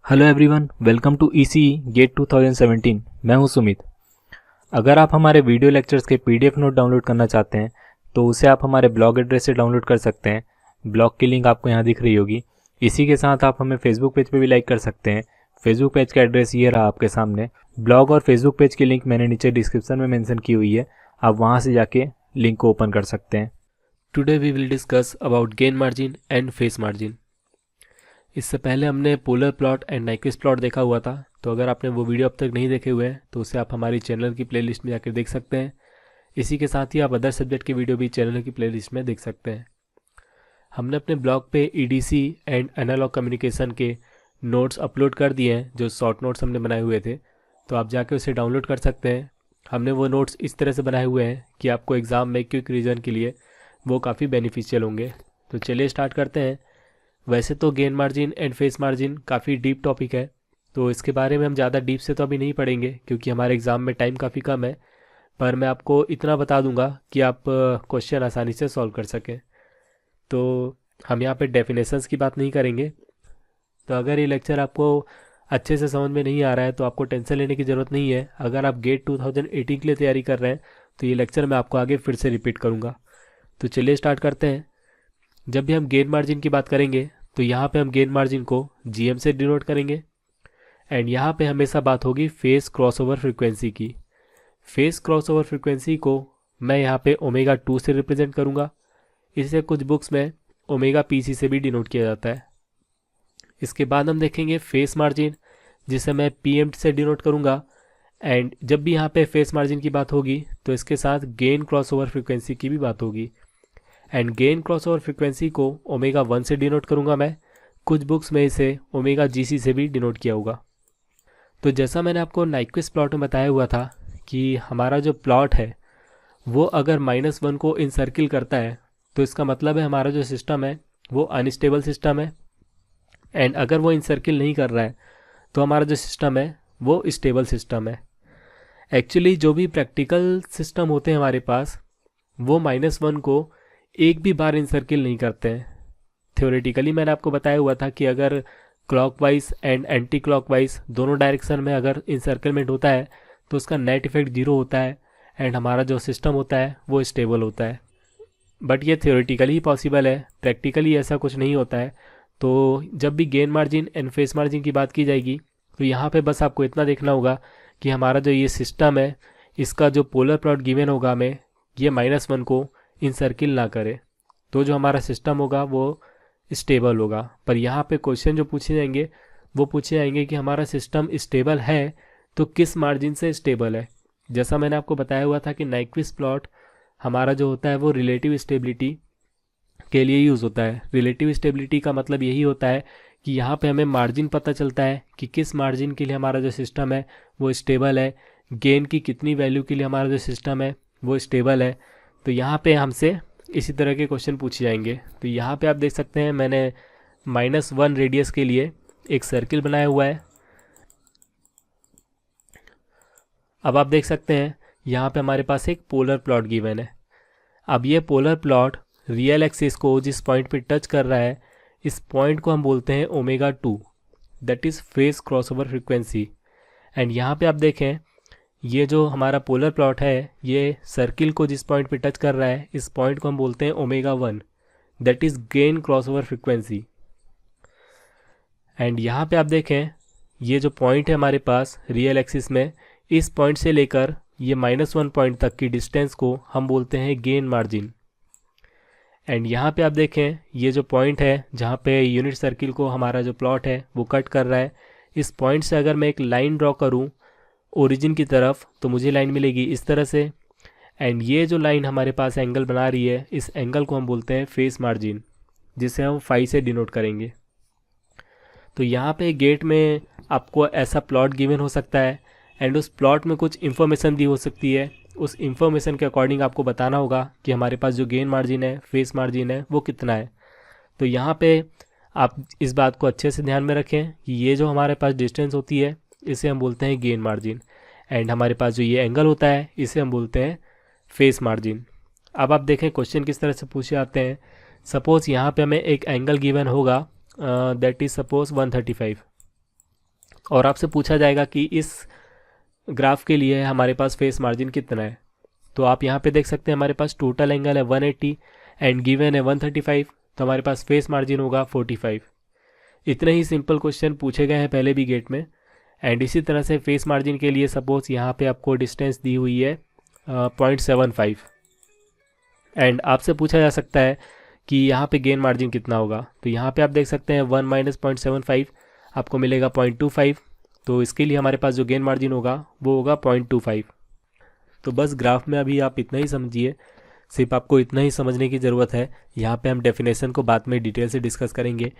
Hello everyone, welcome to ECE GATE 2017। मैं हूं सुमित। अगर आप हमारे वीडियो लेक्चर्स के पीडीएफ नोट डाउनलोड करना चाहते हैं तो उसे आप हमारे ब्लॉग एड्रेस से डाउनलोड कर सकते हैं। ब्लॉग की लिंक आपको यहां दिख रही होगी। इसी के साथ आप हमें फेसबुक पेज पे भी लाइक कर सकते हैं। फेसबुक पेज का एड्रेस ये रहा आपके सामने। ब्लॉग और फेसबुक पेज की लिंक मैंने नीचे डिस्क्रिप्शन में मेंशन की हुई है, आप वहाँ से जाके लिंक को ओपन कर सकते हैं। Today we will discuss about gain margin and phase margin. इससे पहले हमने polar plot and Nyquist plot देखा हुआ था, तो अगर आपने वो वीडियो अब तक नहीं देखे हुए हैं तो उसे आप हमारी चैनल की प्लेलिस्ट में जाकर देख सकते हैं। इसी के साथ ही आप अदर सब्जेक्ट की वीडियो भी चैनल की प्लेलिस्ट में देख सकते हैं। हमने अपने ब्लॉग पे ईडीसी एंड एनालॉग कम्युनिकेशन के नोट्स अपलोड कर दिए हैं, जो शॉर्ट नोट्स हमने बनाए हुए थे, तो आप जाके उसे डाउनलोड कर सकते हैं। हमने वो नोट्स इस तरह से बनाए हुए हैं कि आपको एग्ज़ाम में क्विक रिवीजन के लिए वो काफ़ी बेनिफिशियल होंगे। तो चलिए स्टार्ट करते हैं। वैसे तो gain margin and phase margin काफ़ी डीप टॉपिक है, तो इसके बारे में हम ज़्यादा डीप से तो अभी नहीं पढ़ेंगे क्योंकि हमारे एग्ज़ाम में टाइम काफ़ी कम है। पर मैं आपको इतना बता दूंगा कि आप क्वेश्चन आसानी से सॉल्व कर सकें। तो हम यहाँ पे डेफिनेशंस की बात नहीं करेंगे। तो अगर ये लेक्चर आपको अच्छे से समझ में नहीं आ रहा है तो आपको टेंशन लेने की ज़रूरत नहीं है। अगर आप गेट 2018 के लिए तैयारी कर रहे हैं तो ये लेक्चर मैं आपको आगे फिर से रिपीट करूँगा। तो चलिए स्टार्ट करते हैं। जब भी हम गेन मार्जिन की बात करेंगे तो यहाँ पे हम गेन मार्जिन को जीएम से डिनोट करेंगे। एंड यहाँ पे हमेशा बात होगी फेस क्रॉसओवर फ्रीक्वेंसी की। फेस क्रॉसओवर फ्रीक्वेंसी को मैं यहाँ पे ओमेगा 2 से रिप्रेजेंट करूँगा। इसे कुछ बुक्स में ओमेगा पीसी से भी डिनोट किया जाता है। इसके बाद हम देखेंगे फेस मार्जिन, जिसे मैं पीएम से डिनोट करूँगा। एंड जब भी यहाँ पे फेस मार्जिन की बात होगी तो इसके साथ गेन क्रॉसओवर फ्रीक्वेंसी की भी बात होगी। एंड गेन क्रॉसओवर फ्रीक्वेंसी को ओमेगा 1 से डिनोट करूँगा मैं। कुछ बुक्स में इसे ओमेगा जीसी से भी डिनोट किया होगा। तो जैसा मैंने आपको नाइक्विस्ट प्लॉट में बताया हुआ था कि हमारा जो प्लॉट है वो अगर -1 को इनसर्किल करता है तो इसका मतलब है हमारा जो सिस्टम है वो अनस्टेबल सिस्टम है। एंड अगर वो इनसर्किल नहीं कर रहा है तो हमारा जो सिस्टम है वो स्टेबल सिस्टम है। एक्चुअली जो भी प्रैक्टिकल सिस्टम होते हैं हमारे पास वो -1 को एक भी बार इनसर्किल नहीं करते हैं। थ्योरेटिकली मैंने आपको बताया हुआ था कि अगर क्लॉकवाइज एंड एंटी क्लॉकवाइज दोनों डायरेक्शन में अगर इंसर्कलमेंट होता है तो उसका नेट इफेक्ट 0 होता है एंड हमारा जो सिस्टम होता है वो स्टेबल होता है। बट ये थ्योरेटिकली ही पॉसिबल है, प्रैक्टिकली ऐसा कुछ नहीं होता है। तो जब भी gain margin and phase margin की बात की जाएगी तो यहाँ पे बस आपको इतना देखना होगा कि हमारा जो ये सिस्टम है इसका जो पोलर प्लॉट गिवन होगा हमें, ये -1 को इनसर्किल ना करे, तो जो हमारा सिस्टम होगा वो स्टेबल होगा। पर यहाँ पे क्वेश्चन जो पूछे जाएंगे वो पूछे जाएंगे कि हमारा सिस्टम स्टेबल है तो किस मार्जिन से स्टेबल है। जैसा मैंने आपको बताया हुआ था कि नाइक्विस्ट प्लॉट हमारा जो होता है वो रिलेटिव स्टेबिलिटी के लिए यूज़ होता है। रिलेटिव स्टेबिलिटी का मतलब यही होता है कि यहाँ पे हमें मार्जिन पता चलता है कि किस मार्जिन के लिए हमारा जो सिस्टम है वो स्टेबल है, गेन की कितनी वैल्यू के लिए हमारा जो सिस्टम है वो स्टेबल है। तो यहाँ पे हमसे इसी तरह के क्वेश्चन पूछे जाएंगे। तो यहाँ पे आप देख सकते हैं मैंने -1 रेडियस के लिए एक सर्किल बनाया हुआ है। अब आप देख सकते हैं यहाँ पे हमारे पास एक पोलर प्लॉट गिवन है। अब ये पोलर प्लॉट रियल एक्सिस को जिस पॉइंट पे टच कर रहा है इस पॉइंट को हम बोलते हैं omega 2, that is face crossover frequency. And यहाँ पे आप देखें ये जो हमारा पोलर प्लॉट है ये सर्किल को जिस पॉइंट पे टच कर रहा है इस पॉइंट को हम बोलते हैं omega 1, that is gain crossover frequency. And यहाँ पे आप देखें ये जो पॉइंट है हमारे पास रियल एक्सिस में, इस पॉइंट से लेकर ये -1 पॉइंट तक की डिस्टेंस को हम बोलते हैं गेन मार्जिन। एंड यहाँ पे आप देखें ये जो पॉइंट है जहाँ पे यूनिट सर्किल को हमारा जो प्लॉट है वो कट कर रहा है, इस पॉइंट से अगर मैं एक लाइन ड्रॉ करूँ ओरिजिन की तरफ तो मुझे लाइन मिलेगी इस तरह से। एंड ये जो लाइन हमारे पास एंगल बना रही है इस एंगल को हम बोलते हैं फेस मार्जिन, जिसे हम फाई से डिनोट करेंगे। तो यहाँ पे गेट में आपको ऐसा प्लॉट गिवन हो सकता है एंड उस प्लॉट में कुछ इन्फॉर्मेशन दी हो सकती है। उस इन्फॉर्मेशन के अकॉर्डिंग आपको बताना होगा कि हमारे पास जो गेन मार्जिन है, फेस मार्जिन है, वो कितना है। तो यहाँ पे आप इस बात को अच्छे से ध्यान में रखें कि ये जो हमारे पास डिस्टेंस होती है इसे हम बोलते हैं गेन मार्जिन। एंड हमारे पास जो ये एंगल होता है इसे हम बोलते हैं फेस मार्जिन। अब आप देखें क्वेश्चन किस तरह से पूछे जाते हैं। सपोज़ यहाँ पे हमें एक एंगल गिवन होगा दैट इज़ सपोज 135। और आपसे पूछा जाएगा कि इस ग्राफ के लिए हमारे पास फेस मार्जिन कितना है। तो आप यहाँ पे देख सकते हैं हमारे पास टोटल एंगल है 180 एंड गिवन है 135, तो हमारे पास फेस मार्जिन होगा 45। इतने ही सिंपल क्वेश्चन पूछे गए हैं पहले भी गेट में। एंड इसी तरह से फेस मार्जिन के लिए सपोज यहाँ पे आपको डिस्टेंस दी हुई है 0.75 एंड आपसे पूछा जा सकता है कि यहाँ पे गेन मार्जिन कितना होगा। तो यहाँ पे आप देख सकते हैं 1 माइनस 0.75 आपको मिलेगा 0.25। तो इसके लिए हमारे पास जो गेन मार्जिन होगा वो होगा 0.25। तो बस ग्राफ में अभी आप इतना ही समझिए, सिर्फ आपको इतना ही समझने की ज़रूरत है। यहाँ पे हम डेफिनेशन को बाद में डिटेल से डिस्कस करेंगे।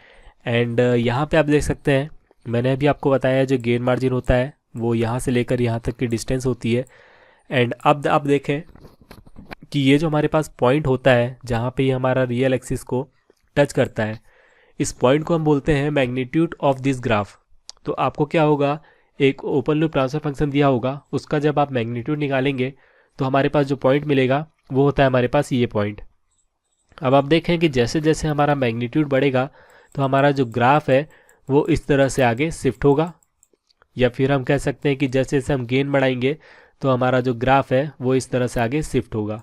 एंड यहाँ पे आप देख सकते हैं मैंने अभी आपको बताया जो गेन मार्जिन होता है वो यहाँ से लेकर यहाँ तक की डिस्टेंस होती है। एंड अब आप देखें कि ये जो हमारे पास पॉइंट होता है जहाँ पे ये हमारा रियल एक्सिस को टच करता है, इस पॉइंट को हम बोलते हैं मैग्नीट्यूड ऑफ दिस ग्राफ। तो आपको क्या होगा, एक ओपन लूप ट्रांसफर फंक्शन दिया होगा, उसका जब आप मैग्नीट्यूड निकालेंगे तो हमारे पास जो पॉइंट मिलेगा वो होता है हमारे पास ये पॉइंट। अब आप देखें कि जैसे जैसे हमारा मैग्नीट्यूड बढ़ेगा तो हमारा जो ग्राफ है वो इस तरह से आगे शिफ्ट होगा, या फिर हम कह सकते हैं कि जैसे जैसे हम गेन बढ़ाएंगे तो हमारा जो ग्राफ है वो इस तरह से आगे शिफ्ट होगा।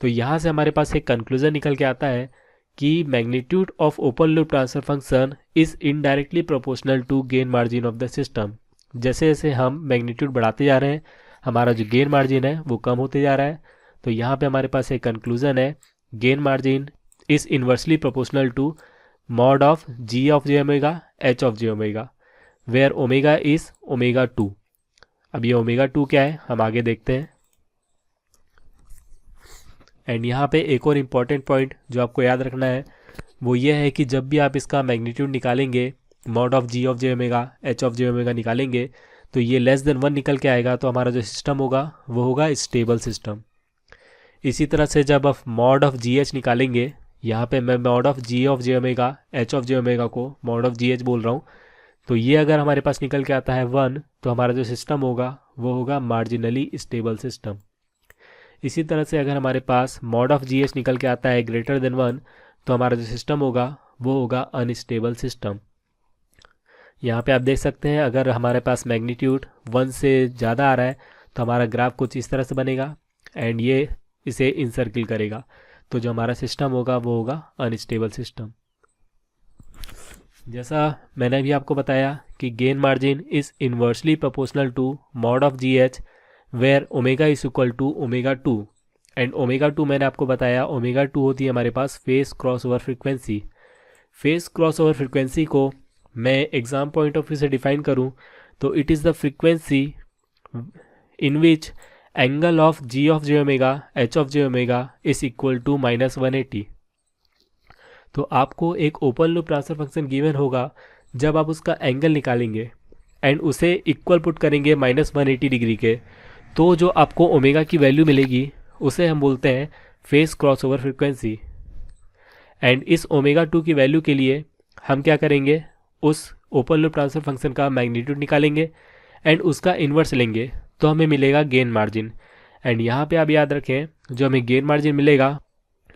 तो यहाँ से हमारे पास एक कंक्लूजन निकल के आता है कि magnitude of open loop transfer function is indirectly proportional to gain margin of the system. जैसे जैसे हम मैग्नीट्यूड बढ़ाते जा रहे हैं हमारा जो गेन मार्जिन है वो कम होते जा रहा है। तो यहाँ पे हमारे पास एक कंक्लूजन है, gain margin is inversely proportional to mod of G of J omega H of J omega where omega is omega 2। अब ये ओमेगा 2 क्या है हम आगे देखते हैं। एंड यहाँ पे एक और इम्पॉर्टेंट पॉइंट जो आपको याद रखना है वो ये है कि जब भी आप इसका मैग्नीट्यूड निकालेंगे, mod of G of J omega H of J omega निकालेंगे, तो ये लेस देन 1 निकल के आएगा, तो हमारा जो सिस्टम होगा वो होगा स्टेबल सिस्टम। इसी तरह से जब आप मॉड ऑफ जी एच निकालेंगे, यहाँ पे मैं mod of G of J omega H of J omega को मॉड ऑफ जी एच बोल रहा हूँ, तो ये अगर हमारे पास निकल के आता है 1, तो हमारा जो सिस्टम होगा वो होगा मार्जिनली स्टेबल सिस्टम। इसी तरह से अगर हमारे पास मॉड ऑफ जी एच निकल के आता है ग्रेटर देन 1, तो हमारा जो सिस्टम होगा वो होगा अनस्टेबल सिस्टम। यहाँ पे आप देख सकते हैं अगर हमारे पास मैग्नीट्यूड 1 से ज़्यादा आ रहा है तो हमारा ग्राफ कुछ इस तरह से बनेगा एंड ये इसे इनसर्किल करेगा, तो जो हमारा सिस्टम होगा वो होगा अनस्टेबल सिस्टम। जैसा मैंने भी आपको बताया कि gain margin is inversely proportional to mod of G H where omega is equal to omega 2। And omega 2 मैंने आपको बताया ओमेगा 2 होती है हमारे पास phase cross over frequency. Phase cross over frequency को मैं एग्जाम पॉइंट ऑफ व्यू से डिफाइन करूं तो it is the frequency in which angle of G of J omega H of J omega is equal to -180। तो आपको एक open loop transfer function given होगा, जब आप उसका एंगल निकालेंगे एंड उसे इक्वल पुट करेंगे -180 डिग्री के, तो जो आपको ओमेगा की वैल्यू मिलेगी उसे हम बोलते हैं face cross over frequency. And इस ओमेगा 2 की वैल्यू के लिए हम क्या करेंगे, उस ओपन लूप ट्रांसफर फंक्शन का मैग्नीट्यूड निकालेंगे एंड उसका इन्वर्स लेंगे, तो हमें मिलेगा गेन मार्जिन। एंड यहाँ पे आप याद रखें जो हमें गेन मार्जिन मिलेगा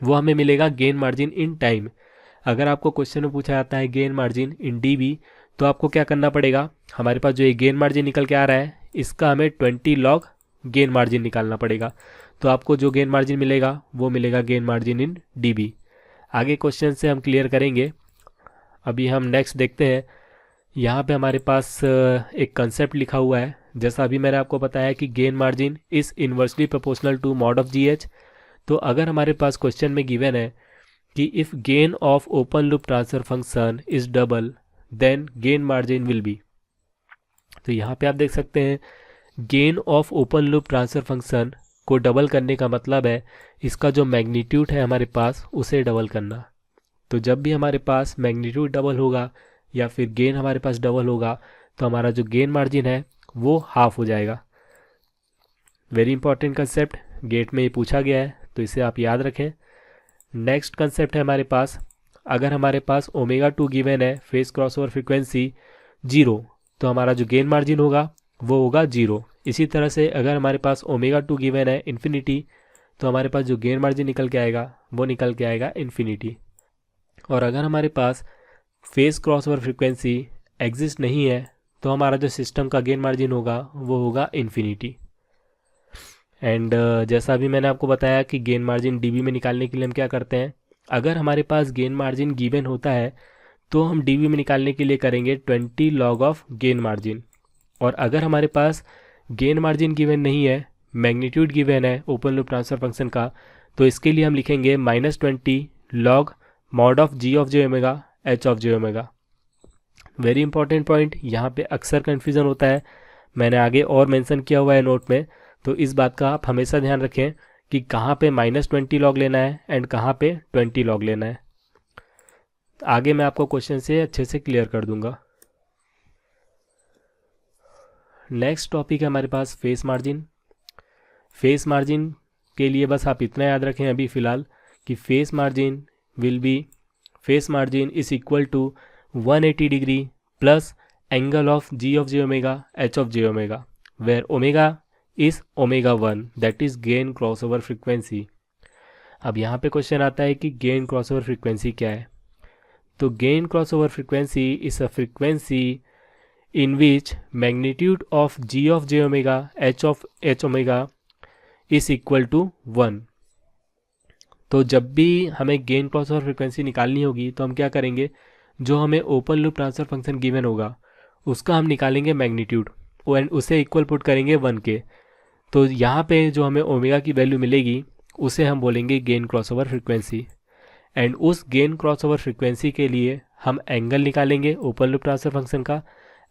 वो हमें मिलेगा गेन मार्जिन इन टाइम। अगर आपको क्वेश्चन में पूछा जाता है गेन मार्जिन इन डीबी, तो आपको क्या करना पड़ेगा, हमारे पास जो ये गेन मार्जिन निकल के आ रहा है इसका हमें 20 लॉग गेन मार्जिन निकालना पड़ेगा, तो आपको जो गेन मार्जिन मिलेगा वो मिलेगा गेन मार्जिन इन डीबी। आगे क्वेश्चन से हम क्लियर करेंगे। अभी हम नेक्स्ट देखते हैं। यहाँ पे हमारे पास एक कंसेप्ट लिखा हुआ है, जैसा अभी मैंने आपको बताया कि gain margin is inversely proportional to mod of G H. तो अगर हमारे पास क्वेश्चन में गिवन है कि if gain of open loop transfer function is double then gain margin will be. तो यहाँ पे आप देख सकते हैं gain of open loop transfer function को डबल करने का मतलब है इसका जो मैग्नीट्यूड है हमारे पास उसे डबल करना। तो जब भी हमारे पास मैग्नीट्यूड डबल होगा या फिर गेन हमारे पास डबल होगा तो हमारा जो गेन मार्जिन है वो हाफ हो जाएगा। वेरी इंपॉर्टेंट कंसेप्ट, गेट में ये पूछा गया है तो इसे आप याद रखें। नेक्स्ट कंसेप्ट है हमारे पास, अगर हमारे पास ओमेगा 2 गिवन है फेस क्रॉस ओवर फ्रिक्वेंसी 0, तो हमारा जो गेन मार्जिन होगा वो होगा 0। इसी तरह से अगर हमारे पास ओमेगा 2 गिवन है इन्फिनिटी, तो हमारे पास जो गेन मार्जिन निकल के आएगा वो निकल के आएगा इन्फिनिटी। और अगर हमारे पास phase cross over frequency exist नहीं है तो हमारा जो सिस्टम का गेन मार्जिन होगा वो होगा इन्फिनिटी। एंड जैसा अभी मैंने आपको बताया कि गेन मार्जिन डीबी में निकालने के लिए हम क्या करते हैं, अगर हमारे पास गेन मार्जिन गिवन होता है तो हम डीबी में निकालने के लिए करेंगे 20 लॉग ऑफ गेन मार्जिन। और अगर हमारे पास गेन मार्जिन गिवन नहीं है, मैग्नीट्यूड गिवन है ओपन लूप ट्रांसफर फंक्शन का, तो इसके लिए हम लिखेंगे -20 log mod of G of J omega H of J omega. Very important point, यहाँ पे अक्सर कन्फ्यूज़न होता है, मैंने आगे और मेंशन किया हुआ है नोट में, तो इस बात का आप हमेशा ध्यान रखें कि कहाँ पे -20 लॉग लेना है एंड कहाँ पे 20 लॉग लेना है। आगे मैं आपको क्वेश्चन से अच्छे से क्लियर कर दूंगा। नेक्स्ट टॉपिक है हमारे पास फेस मार्जिन। फेस मार्जिन के लिए बस आप इतना याद रखें अभी फ़िलहाल कि phase margin is equal to 180 degree plus angle of G of J omega H of J omega, where omega is omega 1, that is gain crossover frequency. अब यहाँ पे क्वेश्चन आता है कि गेन क्रॉसओवर फ्रीक्वेंसी क्या है। तो gain crossover frequency is a frequency in which magnitude of g of j omega h of h omega is equal to 1। तो जब भी हमें गेन क्रॉसओवर फ्रीक्वेंसी निकालनी होगी तो हम क्या करेंगे, जो हमें open loop transfer function given होगा उसका हम निकालेंगे मैग्नीट्यूड एंड उसे इक्वल पुट करेंगे 1 के। तो यहाँ पे जो हमें ओमेगा की वैल्यू मिलेगी उसे हम बोलेंगे गेन क्रॉसओवर फ्रीक्वेंसी। एंड उस गेन क्रॉसओवर फ्रीक्वेंसी के लिए हम एंगल निकालेंगे ओपन लूप ट्रांसफर फंक्शन का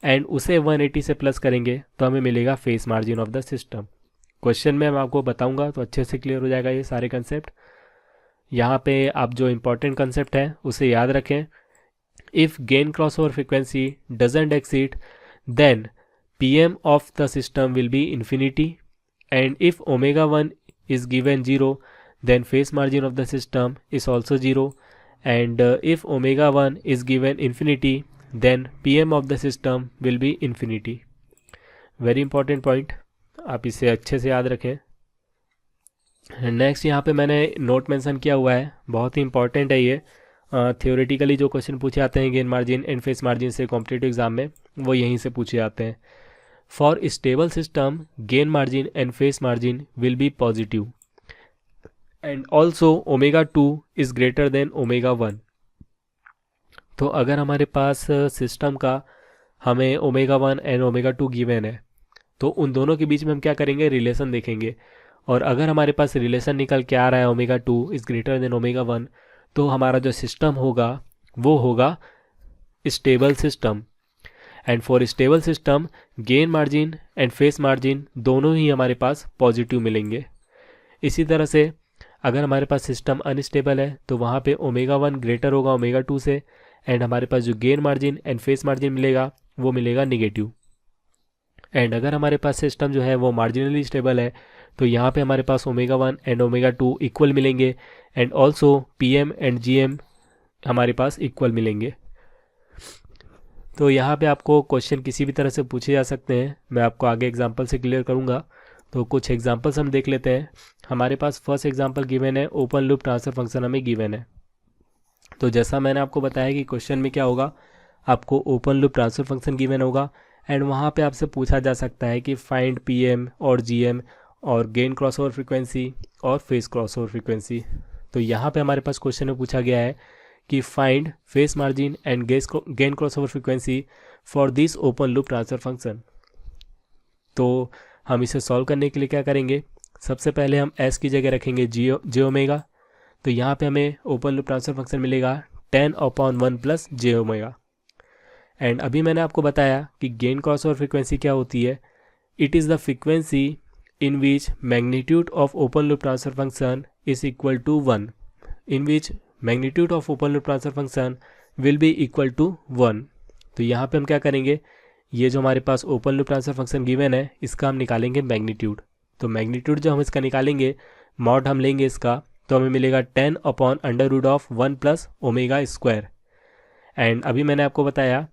एंड उसे 180 से प्लस करेंगे तो हमें मिलेगा face margin of the system. Question में मैं आपको बताऊंगा तो अच्छे से क्लियर हो जाएगा ये सारे कंसेप्ट। यहाँ पे आप जो इम्पोर्टेंट कंसेप्ट है उसे याद रखें। If gain crossover frequency doesn't exceed then PM of the system will be infinity, and if omega 1 is given 0 then phase margin of the system is also 0, and if omega 1 is given infinity then pm of the system will be infinity। Very important point, आप इसे अच्छे से याद रखें। Next यहाँ पे मैंने note mention किया हुआ है, बहुत ही इंपॉर्टेंट है ये। थियोरेटिकली जो क्वेश्चन पूछे जाते हैं gain margin and phase margin से कॉम्पिटिटिव एग्जाम में, वो यहीं से पूछे जाते हैं। For stable system gain margin and phase margin will B positive and also omega 2 is greater than omega 1। तो अगर हमारे पास सिस्टम का हमें ओमेगा 1 एंड ओमेगा 2 गिवन है तो उन दोनों के बीच में हम क्या करेंगे, रिलेशन देखेंगे। और अगर हमारे पास रिलेशन निकल के आ रहा है omega 2 is greater than omega 1, तो हमारा जो सिस्टम होगा वो होगा stable system. And for stable system gain margin and phase margin दोनों ही हमारे पास पॉजिटिव मिलेंगे। इसी तरह से अगर हमारे पास सिस्टम अनस्टेबल है तो वहाँ पे ओमेगा 1 ग्रेटर होगा ओमेगा 2 से, एंड हमारे पास जो gain margin and phase margin मिलेगा वो मिलेगा निगेटिव। एंड अगर हमारे पास सिस्टम जो है वो मार्जिनली स्टेबल है तो यहाँ पे हमारे पास ओमेगा 1 एंड ओमेगा 2 इक्वल मिलेंगे, and also PM and GM हमारे पास इक्वल मिलेंगे। तो यहाँ पे आपको क्वेश्चन किसी भी तरह से पूछे जा सकते हैं, मैं आपको आगे एग्जांपल से क्लियर करूँगा। तो कुछ एग्जांपल्स हम देख लेते हैं। हमारे पास फर्स्ट एग्जांपल गिवन है, ओपन लूप ट्रांसफर फंक्शन हमें गिवन है। तो जैसा मैंने आपको बताया कि क्वेश्चन में क्या होगा, आपको open loop transfer function given होगा एंड वहाँ पे आपसे पूछा जा सकता है कि फाइंड पीएम और जीएम और गेन क्रॉसओवर फ्रीक्वेंसी और फेस क्रॉसओवर फ्रीक्वेंसी। तो यहाँ पे हमारे पास क्वेश्चन में पूछा गया है कि find face margin and gain crossover frequency for this open loop transfer function. तो हम इसे सॉल्व करने के लिए क्या करेंगे, सबसे पहले हम एस की जगह रखेंगे जे ओमेगा। तो यहाँ पे हमें ओपन लूप ट्रांसफर फंक्शन मिलेगा 10/1 प्लस जे ओमेगा। एंड अभी मैंने आपको बताया कि गेन क्रॉसओवर फ्रीक्वेंसी क्या होती है, it is the frequency in which magnitude of open loop transfer function is equal to 1, in which magnitude of open loop transfer function will be equal to 1। तो यहाँ पे हम क्या करेंगे, ये जो हमारे पास open loop transfer function given है इसका हम निकालेंगे मैग्नीट्यूड। तो मैग्नीट्यूड जो हम इसका निकालेंगे, मॉड हम लेंगे इसका, तो हमें मिलेगा 10/√1 प्लस ओमेगा स्क्वायर। एंड अभी मैंने आपको बताया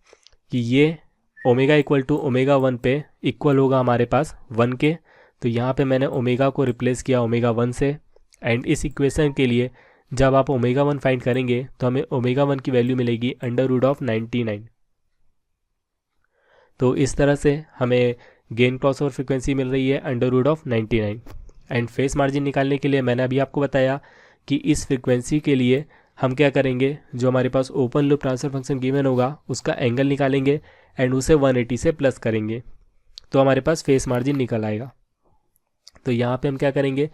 कि ये ओमेगा इक्वल टू ओमेगा 1 पे इक्वल होगा हमारे पास 1 के। तो यहाँ पे मैंने ओमेगा को रिप्लेस किया ओमेगा 1 से, एंड इस इक्वेशन के लिए जब आप ओमेगा 1 फाइंड करेंगे तो हमें ओमेगा 1 की वैल्यू मिलेगी √99। तो इस तरह से हमें गेन क्रॉसओवर फ्रीक्वेंसी मिल रही है √99। एंड फेस मार्जिन निकालने के लिए मैंने अभी आपको बताया कि इस फ्रीक्वेंसी के लिए हम क्या करेंगे, जो हमारे पास open loop transfer function given होगा उसका एंगल निकालेंगे एंड उसे 180 से प्लस करेंगे तो हमारे पास फेस मार्जिन निकल आएगा। तो यहाँ पे हम क्या करेंगे,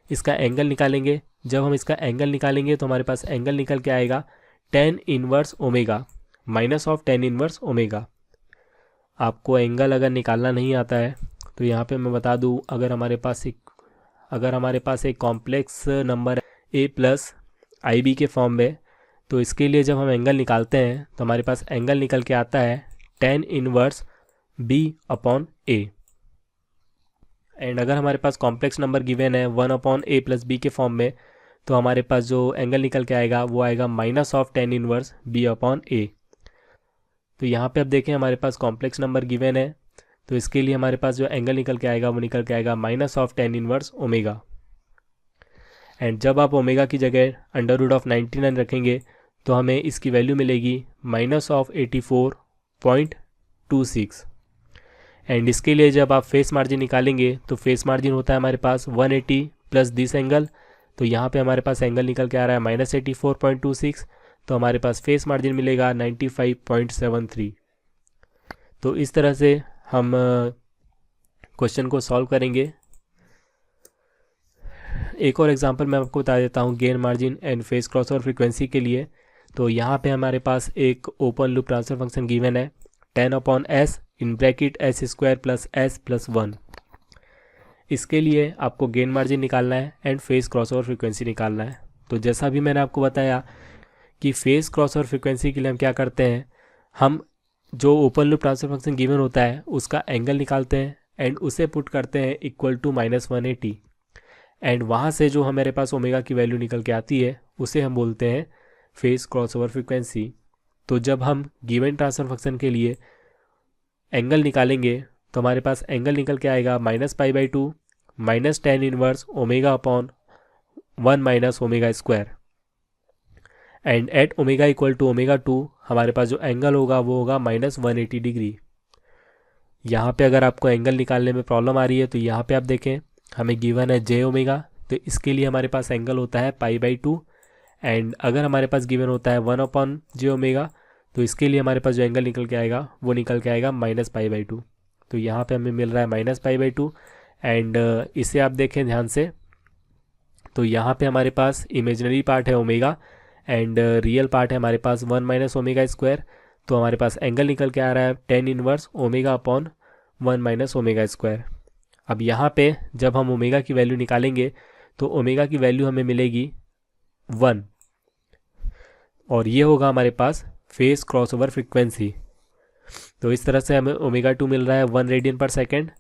इसका एंगल निकालेंगे। जब हम इसका एंगल निकालेंगे तो हमारे पास एंगल निकल के आएगा tan inverse omega minus of tan inverse omega. आपको एंगल अगर निकालना नहीं आता है तो यहाँ पे मैं बता दूँ, अगर हमारे पास एक complex number a plus i b के फॉर्म में, तो इसके लिए जब हम एंगल निकालते हैं तो हमारे पास एंगल निकल के आता है tan inverse b upon a। And अगर हमारे पास कॉम्प्लेक्स नंबर गिवन है 1 अपॉन a प्लस b के फॉर्म में, तो हमारे पास जो एंगल निकल के आएगा वो आएगा minus of tan inverse b upon a। तो यहाँ पे अब देखें हमारे पास कॉम्प्लेक्स नंबर गिवन है, तो इसके लिए हमारे पास जो एंगल निकल के आएगा वो निकल के आएगा minus of tan inverse omega. And जब आप ओमेगा की जगह √99 रखेंगे तो हमें इसकी वैल्यू मिलेगी माइनस ऑफ 84.26। एंड इसके लिए जब आप फेस मार्जिन निकालेंगे तो फेस मार्जिन होता है हमारे पास 180 प्लस दिस एंगल, तो यहाँ पे हमारे पास एंगल निकल के आ रहा है -84.26, तो हमारे पास फेस मार्जिन मिलेगा 95.73। तो इस तरह से हम क्वेश्चन को सॉल्व करेंगे। एक और एग्जांपल मैं आपको बता देता हूँ gain margin and face crossover frequency के लिए। तो यहाँ पे हमारे पास एक open loop transfer function given है tan upon s in bracket s² plus s plus 1। इसके लिए आपको गेन मार्जिन निकालना है एंड फेस क्रॉसओवर फ्रीक्वेंसी निकालना है। तो जैसा भी मैंने आपको बताया कि फेस क्रॉसओवर फ्रीक्वेंसी के लिए हम क्या करते हैं, हम जो open loop transfer function given होता है उसका एंगल निकालते हैं एंड उसे पुट करते हैं इक्वल टू -180। एंड वहाँ से जो हमारे पास ओमेगा की वैल्यू निकल के आती है उसे हम बोलते हैं फेस क्रॉसओवर फ्रीक्वेंसी। तो जब हम गिवन ट्रांसफर फंक्शन के लिए एंगल निकालेंगे तो हमारे पास एंगल निकल के आएगा -π/2 minus tan inverse omega upon 1 minus omega square. And at omega equal to ω2 हमारे पास जो एंगल होगा वो होगा -180 डिग्री। यहाँ पे अगर आपको एंगल निकालने में प्रॉब्लम आ रही है तो यहाँ पे आप देखें हमें गिवन है j ओमेगा, तो इसके लिए हमारे पास एंगल होता है π/2। एंड अगर हमारे पास गिवन होता है 1 अपॉन j ओमेगा, तो इसके लिए हमारे पास जो एंगल निकल के आएगा वो निकल के आएगा -π/2। तो यहाँ पे हमें मिल रहा है -π/2। एंड इसे आप देखें ध्यान से, तो यहाँ पे हमारे पास इमेजिनरी पार्ट है ओमेगा एंड रियल पार्ट है हमारे पास 1 माइनस ओमेगा स्क्वायर। तो हमारे पास एंगल निकल के आ रहा है tan inverse omega upon 1 minus omega square. अब यहाँ पे जब हम ओमेगा की वैल्यू निकालेंगे तो ओमेगा की वैल्यू हमें मिलेगी 1 और ये होगा हमारे पास फेस क्रॉसओवर फ्रीक्वेंसी। तो इस तरह से हमें ω2 मिल रहा है 1 रेडियन पर सेकेंड।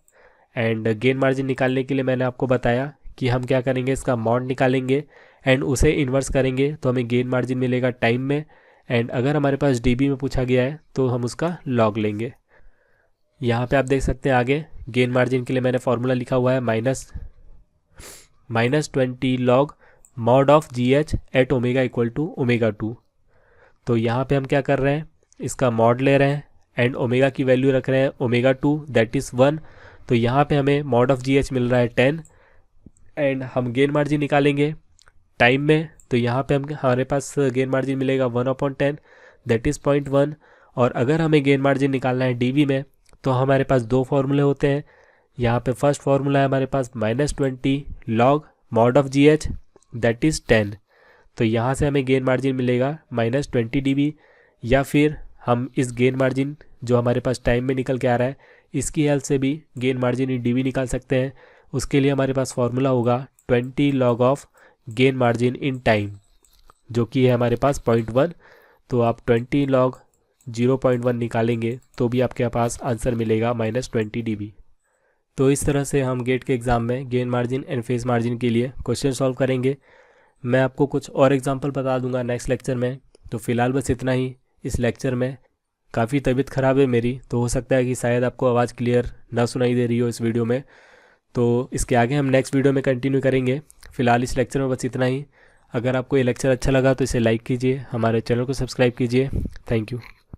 एंड गेन मार्जिन निकालने के लिए मैंने आपको बताया कि हम क्या करेंगे, इसका मॉड निकालेंगे एंड उसे इन्वर्स करेंगे तो हमें गेन मार्जिन मिलेगा टाइम में। एंड अगर हमारे पास dB में पूछा गया है तो हम उसका लॉग लेंगे। यहाँ पे आप देख सकते हैं आगे गेन मार्जिन के लिए मैंने फॉर्मूला लिखा हुआ है -20 log mod of GH at omega equal to ω2। तो यहाँ पे हम क्या कर रहे हैं, इसका मॉड ले रहे हैं एंड ओमेगा की वैल्यू रख रहे हैं ω2 दैट इज़ 1। तो यहाँ पे हमें मॉड ऑफ GH मिल रहा है 10 एंड हम गेन मार्जिन निकालेंगे टाइम में। तो यहाँ पे हमारे पास गेन मार्जिन मिलेगा 1/10 दैट इज़ 0.1। और अगर हमें गेन मार्जिन निकालना है dB में तो हमारे पास दो फार्मूले होते हैं। यहाँ पे फर्स्ट फार्मूला है हमारे पास -20 log mod of GH that is 10। तो यहाँ से हमें गेन मार्जिन मिलेगा -20 dB, या फिर हम इस गेन मार्जिन जो हमारे पास टाइम में निकल के आ रहा है इसकी हेल्प से भी गेन मार्जिन इन dB निकाल सकते हैं। उसके लिए हमारे पास फार्मूला होगा 20 log of gain margin in time जो कि है हमारे पास 0.1। तो आप 20 लॉग 0.1 निकालेंगे तो भी आपके पास आंसर मिलेगा -20 dB। तो इस तरह से हम गेट के एग्ज़ाम में gain margin and phase margin के लिए क्वेश्चन सॉल्व करेंगे। मैं आपको कुछ और एग्जांपल बता दूंगा नेक्स्ट लेक्चर में। तो फ़िलहाल बस इतना ही इस लेक्चर में। काफ़ी तबीयत ख़राब है मेरी, तो हो सकता है कि शायद आपको आवाज़ क्लियर ना सुनाई दे रही हो इस वीडियो में। तो इसके आगे हम नेक्स्ट वीडियो में कंटिन्यू करेंगे। फ़िलहाल इस लेक्चर में बस इतना ही। अगर आपको ये लेक्चर अच्छा लगा तो इसे लाइक कीजिए, हमारे चैनल को सब्सक्राइब कीजिए। Thank you.